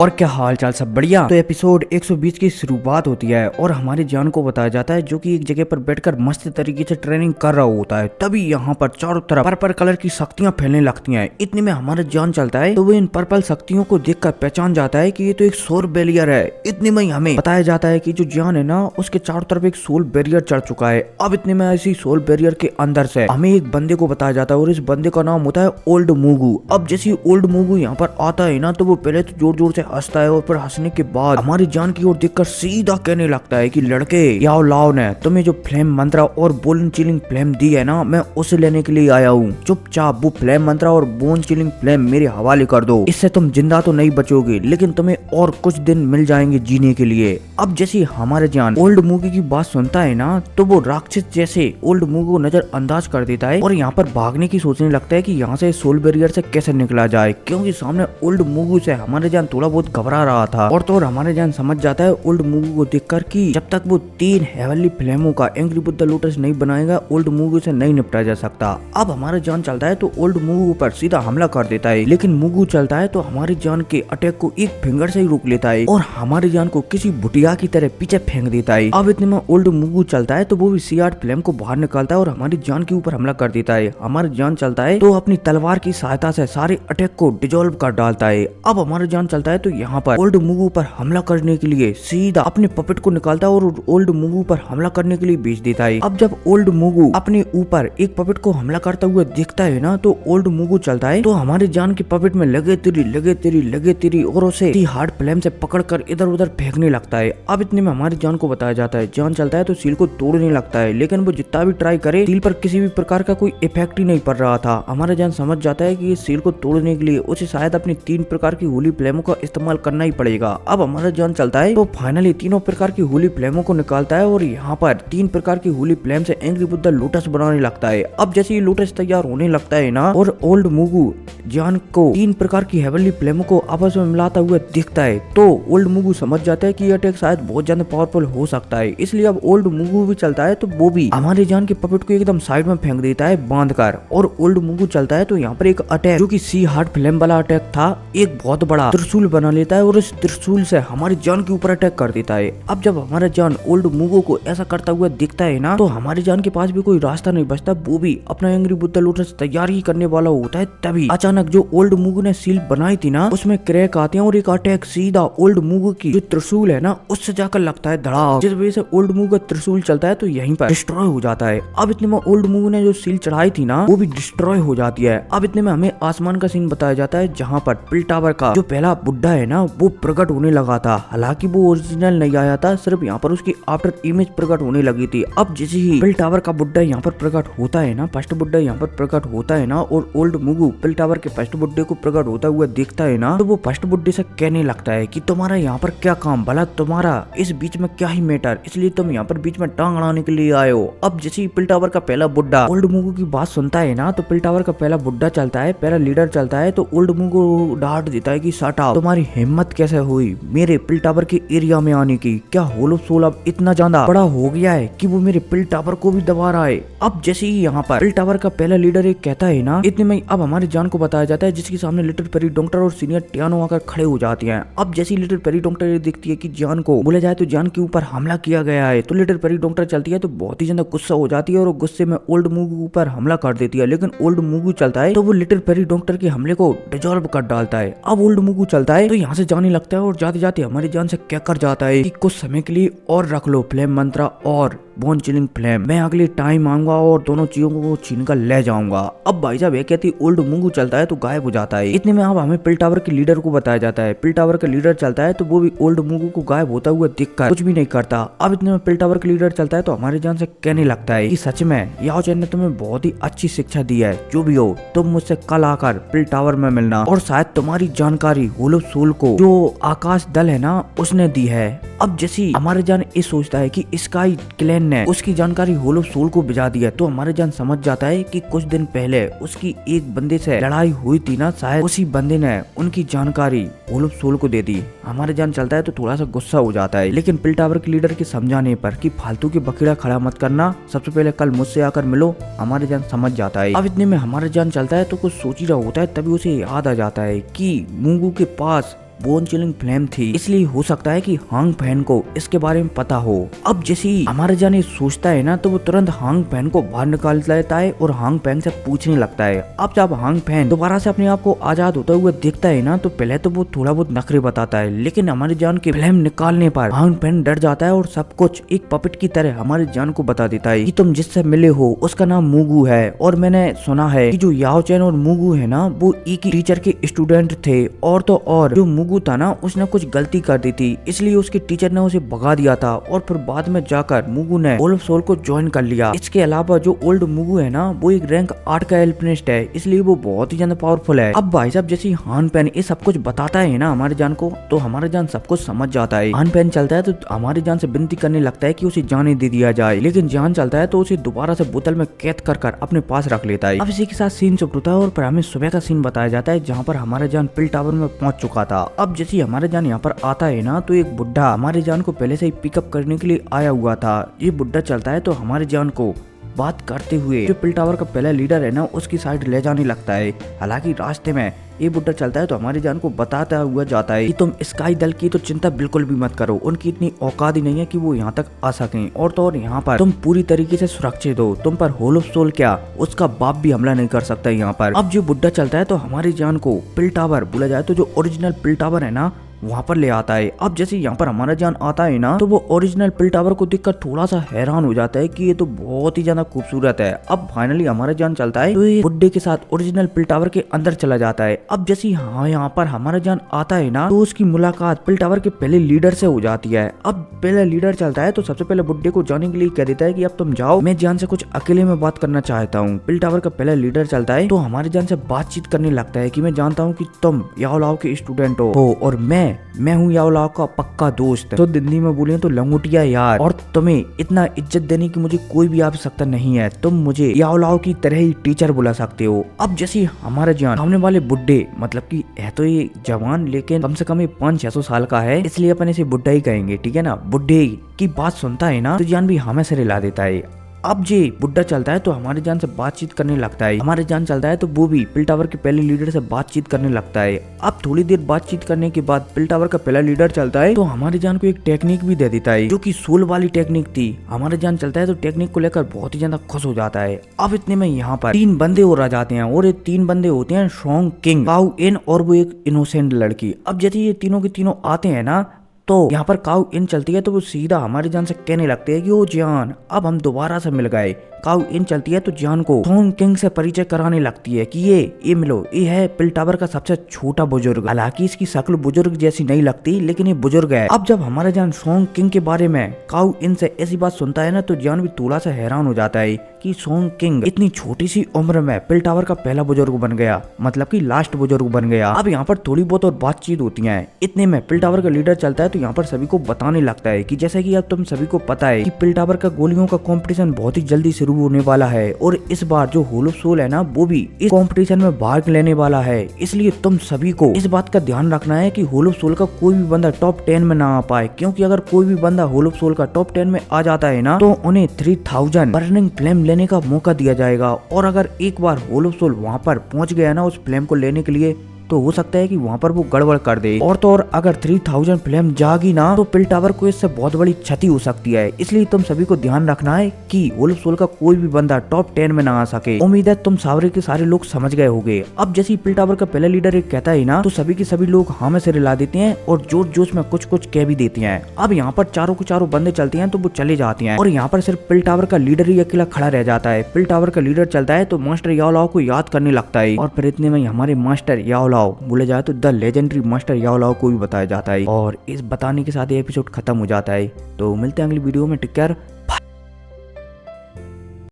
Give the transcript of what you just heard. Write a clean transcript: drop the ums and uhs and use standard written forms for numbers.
और क्या हाल चाल, सब बढ़िया। तो एपिसोड 120 की शुरुआत होती है और हमारे जान को बताया जाता है जो कि एक जगह पर बैठकर मस्त तरीके से ट्रेनिंग कर रहा होता है। तभी यहाँ पर चारों तरफ पर्पल कलर की शक्तियां फैलने लगती हैं। इतने में हमारा जान चलता है तो वो इन पर्पल शक्तियों को देखकर पहचान जाता है कि ये तो एक सोल बैरियर है। इतने में हमें बताया जाता है कि जो जान है ना उसके चारों तरफ एक सोल बैरियर चढ़ चुका है। अब इतने में ऐसी सोल बैरियर के अंदर से हमें एक बंदे को बताया जाता है और इस बंदे का नाम होता है ओल्ड मूगू। अब जैसे ओल्ड मूगू यहाँ पर आता है ना तो वो पहले तो जोर जोर से हंसता है और फिर हंसने के बाद हमारी जान की ओर देखकर सीधा कहने लगता है कि लड़के याओ लाओ ने तुम्हें जो फ्लेम मंत्रा और बोन चिलिंग फ्लेम दी है ना, मैं उसे लेने के लिए आया हूँ। चुपचाप वो फ्लेम मंत्रा और बोन चिलिंग फ्लेम मेरे हवाले कर दो। इससे तुम जिंदा तो नहीं बचोगे लेकिन तुम्हें और कुछ दिन मिल जाएंगे जीने के लिए। अब जैसे हमारे जान ओल्ड मूगी की बात सुनता है ना तो वो राक्षस जैसे ओल्ड मूगी को नजर अंदाज कर देता है और यहाँ पर भागने की सोचने लगता है कि यहाँ से सोल बैरियर से कैसे निकला जाए, क्योंकि सामने ओल्ड मूगी से हमारे जान थोड़ा बहुत घबरा रहा था। और तो हमारे जान समझ जाता है ओल्ड मूगी को देखकर कि जब तक वो 3 हेवनली फ्लेमों का एंग्री बुद्धा लोटस नहीं बनाएगा ओल्ड मूगी से नहीं निपटा जा सकता। अब हमारे जान चलता है तो ओल्ड मूगी पर सीधा हमला कर देता है, लेकिन मूगी चलता है तो हमारी जान के अटैक को एक फिंगर से ही रोक लेता है और हमारी जान को किसी भुटिया की तरह पीछे फेंक देता है। अब इतने में ओल्ड मूगी चलता है तो वो भी C8 फ्लेम को बाहर निकालता है और हमारी जान के ऊपर हमला कर देता है। हमारी जान चलता है तो अपनी तलवार की सहायता से सारे अटैक को डिजोल्व कर डालता है। अब हमारे जान चलता है तो यहाँ पर ओल्ड मूगी पर हमला करने के लिए सीधा अपने पपेट को निकालता है और ओल्ड मूगी पर हमला करने के लिए भेज देता है। अब जब ओल्ड मूगी अपने ऊपर एक पपेट को हमला करता हुआ दिखता है ना तो ओल्ड मूगी चलता है तो हमारे जान के पपेट में लगे तेरी और उसे हार्ड फ्लेम से पकड़कर इधर उधर फेंकने लगता है। अब इतने में हमारी जान को बताया जाता है जान चलता है तो सील को तोड़ने लगता है, लेकिन वो जितना भी ट्राई करे सील पर किसी भी प्रकार का कोई इफेक्ट ही नहीं पड़ रहा था। हमारा जान समझ जाता है कि ये सील को तोड़ने के लिए उसे शायद अपनी 3 प्रकार की होली फ्लेमों का इस्तेमाल करना ही पड़ेगा। अब हमारा जान चलता है तो फाइनली तीनों प्रकार की होली फ्लेमों को निकालता है और यहाँ पर 3 प्रकार की होली फ्लेम से एंग्री बुद्धा लोटस बनाने लगता है। अब जैसे ये लोटस तैयार होने लगता है ना और ओल्ड मूगू जान को 3 प्रकार की हेवनली फ्लेमों को आपस में मिलाता हुआ दिखता है तो ओल्ड मूगू समझ जाता है कि ये अटैक शायद बहुत ज्यादा पावरफुल हो सकता है। इसलिए अब ओल्ड मूगू भी चलता है तो वो भी हमारे जान के पपेट को एकदम साइड में फेंक देता है बांध कर। और ओल्ड मूगू चलता है तो यहाँ पर एक अटैक जो कि C8 फ्लेम वाला अटैक था एक बहुत बड़ा त्रिशूल बना लेता है और इस त्रिशूल से हमारी जान के ऊपर अटैक कर देता है। अब जब हमारा जान ओल्ड मूगो को ऐसा करता हुआ दिखता है ना तो हमारी जान के पास भी कोई रास्ता नहीं बचता, वो भी अपना एंग्री बुद्धा लोटस तैयार ही करने वाला होता है। तभी अचानक जो ओल्ड मूगो ने सील बनाई थी ना उसमें क्रैक आते हैं और एक अटैक सीधा ओल्ड मूगो की जो त्रिशूल है ना उससे जाकर लगता है धड़ाक, जिस वजह से ओल्ड मूगो का त्रिशूल चलता है तो यहीं पर डिस्ट्रॉय हो जाता है। अब इतने में ओल्ड मूगो ने जो सील चढ़ाई थी ना वो भी डिस्ट्रॉय हो जाती है। अब इतने में हमें आसमान का सीन बताया जाता है जहाँ पर पिल टावर का जो पहला बुड्ढा है ना वो प्रकट होने लगा था। हालांकि वो ओरिजिनल नहीं आया था, सिर्फ यहाँ पर उसकी आफ्टर इमेज प्रकट होने लगी थी। अब जैसे ही पिल टावर का बुड्ढा यहाँ पर प्रकट होता है ना, फर्स्ट बुड्ढा यहाँ पर प्रकट होता है ना और ओल्ड मूगू पिल टावर के फर्स्ट बुड्ढे को प्रकट होता हुआ देखता है ना तो वो फर्स्ट बुड्ढे से कहने लगता है कि तुम्हारा यहाँ पर क्या काम, भला तुम्हारा इस बीच में क्या ही मैटर, इसलिए तुम यहाँ पर बीच में टांग अड़ाने के लिए आए हो। अब जैसे ही पिल टावर का पहला बुड्ढा ओल्ड मूगू की बात सुनता है ना तो पिल टावर का पहला बुड्ढा चलता है, पहला लीडर चलता है तो ओल्ड मूगू डांट देता है कि शट अप, तुम्हारी हिम्मत कैसे हुई मेरे पिल टावर के एरिया में आने की, क्या होलो सोल अब इतना ज्यादा बड़ा हो गया है कि वो मेरे पिल टावर को भी दबा रहा है। अब जैसे ही यहाँ पर पिल टावर का पहला लीडर एक कहता है ना इतने में अब हमारी जान को बताया जाता है जिसके सामने लिटिल पेरी डॉक्टर और सीनियर टियानो आकर खड़े हो जाती हैं। अब जैसे लिटिल पेरी डॉक्टर ये देखती है कि जान को बोला जाए तो जान के ऊपर हमला किया गया है तो लिटिल पेरी डॉक्टर चलती है तो बहुत ही ज्यादा गुस्सा हो जाती है और गुस्से में ओल्ड मूगू पर हमला कर देती है, लेकिन ओल्ड मूगू चलता है तो वो लिटिल पेरी डॉक्टर के हमले को डिजोल्व कर डालता है। अब ओल्ड मूगू चलता है तो यहाँ से जाने लगता है और जाते जाते हमारी जान से क्या कर जाता है कि कुछ समय के लिए और रख लो फ्लेम मंत्रा और बोन चिलिंग फ्लेम, मैं अगले टाइम आऊंगा और दोनों चीजों को छीन कर ले जाऊंगा। अब भाई साहब ये कहती ओल्ड मूगू चलता है तो गायब हो जाता है। इतने में अब हमें पिल टावर के लीडर को बताया जाता है, पिल टावर का लीडर चलता है तो वो भी ओल्ड मूगू को गायब होता हुआ दिखकर कुछ भी नहीं करता। अब इतने में पिल टावर का लीडर चलता है तो हमारी जान से कहने लगता है कि सच में याओ चैन ने तुम्हें बहुत ही अच्छी शिक्षा दी है, जो भी हो तुम मुझसे कल आकर पिल टावर में मिलना और शायद तुम्हारी जानकारी होलो सोल को जो आकाश दल है ना उसने दी है। अब जैसी हमारे जान ये सोचता है कि स्काई क्लैन ने उसकी जानकारी होलो सोल को भिजा दी है तो हमारे जान समझ जाता है कि कुछ दिन पहले उसकी एक बंदे से लड़ाई हुई थी ना, शायद उसी बंदे ने उनकी जानकारी होलो सोल को दे दी। हमारे जान चलता है तो थोड़ा सा गुस्सा हो जाता है, लेकिन पिल टावर के लीडर के समझाने पर कि फालतू के बखेड़ा खड़ा मत करना, सबसे पहले कल मुझसे आकर मिलो, हमारे जान समझ जाता है। अब इतने में हमारे जान चलता है तो कुछ सोच ही रहा होता है तभी उसे याद आ जाता है कि मूगू के पास बोन चिलिंग फ्लेम थी, इसलिए हो सकता है कि हांग फैन को इसके बारे में पता हो। अब जैसे ही हमारा जान ये सोचता है ना तो वो तुरंत हांग फैन को बाहर निकाल लेता है और हांग फैन से पूछने लगता है। अब जब हांग फैन दोबारा से अपने आप को आजाद होता हुआ देखता है ना तो पहले तो वो थोड़ा बहुत नखरे बताता है, लेकिन हमारी जान की फ्लेम निकालने पर हांग फैन डर जाता है और सब कुछ एक पपेट की तरह हमारी जान को बता देता है कि तुम जिससे मिले हो उसका नाम मूगू है और मैंने सुना है कि जो याओ चैन और मूगू है ना वो एक ही टीचर के स्टूडेंट थे, और तो और जो मूगू था ना उसने कुछ गलती कर दी थी, इसलिए उसके टीचर ने उसे भगा दिया था और फिर बाद में जाकर मूगू ने वोल ऑफ सोल को ज्वाइन कर लिया। इसके अलावा जो ओल्ड मूगू है ना वो एक रैंक 8 का एल्पिनिस्ट है, इसलिए वो बहुत ही ज्यादा पावरफुल है। अब भाई साहब जैसे हान पेन ये सब कुछ बताता है ना हमारे जान को, तो हमारे जान सब कुछ समझ जाता है। हान पेन चलता है तो हमारी जान से विनती करने लगता है कि उसे जाने दे दिया जाए, लेकिन जान चलता है तो उसे दोबारा से बोतल में कैद कर अपने पास रख लेता है। अब इसी के साथ सीन चुप होता है और फिर हमें सुबह का सीन बताया जाता है जहाँ पर हमारा जान पिल टावर में पहुंच चुका था। अब जैसे हमारे जान यहाँ पर आता है ना तो एक बुढ़ा हमारे जान को पहले से ही पिकअप करने के लिए आया हुआ था। ये बुढ़ा चलता है तो हमारे जान को बात करते हुए जो पिल टावर का पहला लीडर है ना उसकी साइड ले जाने लगता है। हालांकि रास्ते में ये बुड्ढा चलता है तो हमारी जान को बताता हुआ जाता है कि तुम स्काई दल की तो चिंता बिल्कुल भी मत करो, उनकी इतनी औकात ही नहीं है कि वो यहाँ तक आ सकें, और तो और यहाँ पर तुम पूरी तरीके से सुरक्षित हो, तुम पर होल ऑफ सोल क्या उसका बाप भी हमला नहीं कर सकता यहाँ पर। अब जो बुड्ढा चलता है तो हमारी जान को पिल टावर बोला जाए तो जो ओरिजिनल पिल टावर है ना वहाँ पर ले आता है। अब जैसे यहाँ पर हमारा जान आता है ना तो वो ओरिजिनल पिल टावर को देखकर थोड़ा सा हैरान हो जाता है कि ये तो बहुत ही ज्यादा खूबसूरत है। अब फाइनली हमारा जान चलता है तो ये बुड्ढे के साथ ओरिजिनल पिल टावर के अंदर चला जाता है। अब जैसे यहाँ पर हमारा जान आता है ना तो उसकी मुलाकात पिल टावर के पहले लीडर से हो जाती है। अब पहले लीडर चलता है तो सबसे पहले बुड्ढे को जाने के लिए कह देता है कि अब तुम जाओ, मैं जान से कुछ अकेले में बात करना चाहता हूँ। पिल टावर का पहला लीडर चलता है तो हमारे जान से बातचीत करने लगता है कि मैं जानता हूँ कि तुम याओ लाओ के स्टूडेंट हो और मैं हूँ याओ लाओ का पक्का दोस्त, तो दिल्ली में बोले तो लंगोटिया यार, और तुम्हें इतना इज्जत देने की मुझे कोई भी आवश्यकता नहीं है, तुम मुझे याओ लाओ की तरह ही टीचर बुला सकते हो। अब जैसे हमारा जान सामने वाले बुड्ढे मतलब कि है तो ये जवान लेकिन कम से कम ये 500-600 साल का है, इसलिए अपन इसे बुड्ढा ही कहेंगे, ठीक है ना। बुड्ढे की बात सुनता है ना तो जान भी हमें से रिला देता है। अब जे बुड्ढा चलता है तो हमारे जान से बातचीत करने लगता है। हमारे जान चलता है तो वो भी पिल टावर के पहले लीडर से बातचीत करने लगता है। अब थोड़ी देर बातचीत करने के बाद पिल टावर का पहला लीडर चलता है तो हमारे जान को एक टेक्निक भी दे देता है जो कि सोल वाली टेक्निक थी। हमारे जान चलता है तो टेक्निक को लेकर बहुत ही ज्यादा खुश हो जाता है। अब इतने में यहाँ पर 3 बंदे और आ जाते हैं और ये 3 बंदे होते हैं स्ट्रॉन्ग किंग, काउ इन और वो एक इनोसेंट लड़की। अब जैसे ये तीनों के तीनों आते हैं ना तो यहाँ पर काउ इन चलती है तो वो सीधा हमारी जान से कहने लगते हैं कि ओ जान अब हम दोबारा से मिल गए। काउ इन चलती है तो जान को स्ट्रॉन्ग किंग से परिचय कराने लगती है कि ये मिलो, ये है पिल टावर का सबसे छोटा बुजुर्ग। हालांकि इसकी शक्ल बुजुर्ग जैसी नहीं लगती लेकिन ये बुजुर्ग है। अब जब हमारा जान स्ट्रॉन्ग किंग के बारे में काउ इन से ऐसी बात सुनता है ना तो जान भी थोड़ा सा हैरान हो जाता है कि स्ट्रॉन्ग किंग इतनी छोटी सी उम्र में पिल टावर का पहला बुजुर्ग बन गया, मतलब कि लास्ट बुजुर्ग बन गया। अब यहाँ पर थोड़ी बहुत और बातचीत होती है। इतने में पिल टावर का लीडर चलता है तो यहाँ पर सभी को बताने लगता है कि जैसे कि अब तुम सभी को पता है कि पिल टावर का गोलियों का कंपटीशन बहुत ही जल्दी शुरू होने वाला है और इस बार जो होल ऑफ सोल है ना वो भी इस कंपटीशन में भाग लेने वाला है, इसलिए तुम सभी को इस बात का ध्यान रखना है कि होल ऑफ सोल का कोई भी बंदा टॉप 10 में ना आ पाए, क्योंकि अगर कोई भी बंदा होल ऑफ सोल का टॉप 10 में आ जाता है ना तो उन्हें 3000 बर्निंग फ्लेम लेने का मौका दिया जाएगा। और अगर एक बार होल ऑफ सोल वहाँ पर पहुँच गया ना उस फ्लेम को लेने के लिए तो हो सकता है कि वहाँ पर वो गड़बड़ कर दे, और तो और अगर 3000 फ्लेम जागी ना तो पिल टावर को इससे बहुत बड़ी क्षति हो सकती है। इसलिए तुम सभी को ध्यान रखना है कि होल ऑफ सोल का कोई भी बंदा टॉप 10 में ना आ सके। उम्मीद है तुम सारे के सारे लोग समझ गए होंगे। अब जैसे पिल टावर का पहला लीडर एक कहता है ना तो सभी के सभी लोग हाँ में से रिला देते हैं और जोश जोश में कुछ कुछ कह भी देते हैं। अब यहाँ पर चारों के चारों बंदे चलते हैं तो वो चले जाते हैं और यहाँ पर सिर्फ पिल टावर का लीडर ही अकेला खड़ा रह जाता है। पिल टावर का लीडर चलता है तो मास्टर याओ लाओ को याद करने लगता है और फिर इतने में हमारे मास्टर याओ लाओ बोले जाए तो द लेजेंडरी मास्टर याओ लाओ को भी बताया जाता है। और इस बताने के साथ ये एपिसोड खत्म हो जाता है। तो मिलते हैं अगली वीडियो में, टेक केयर,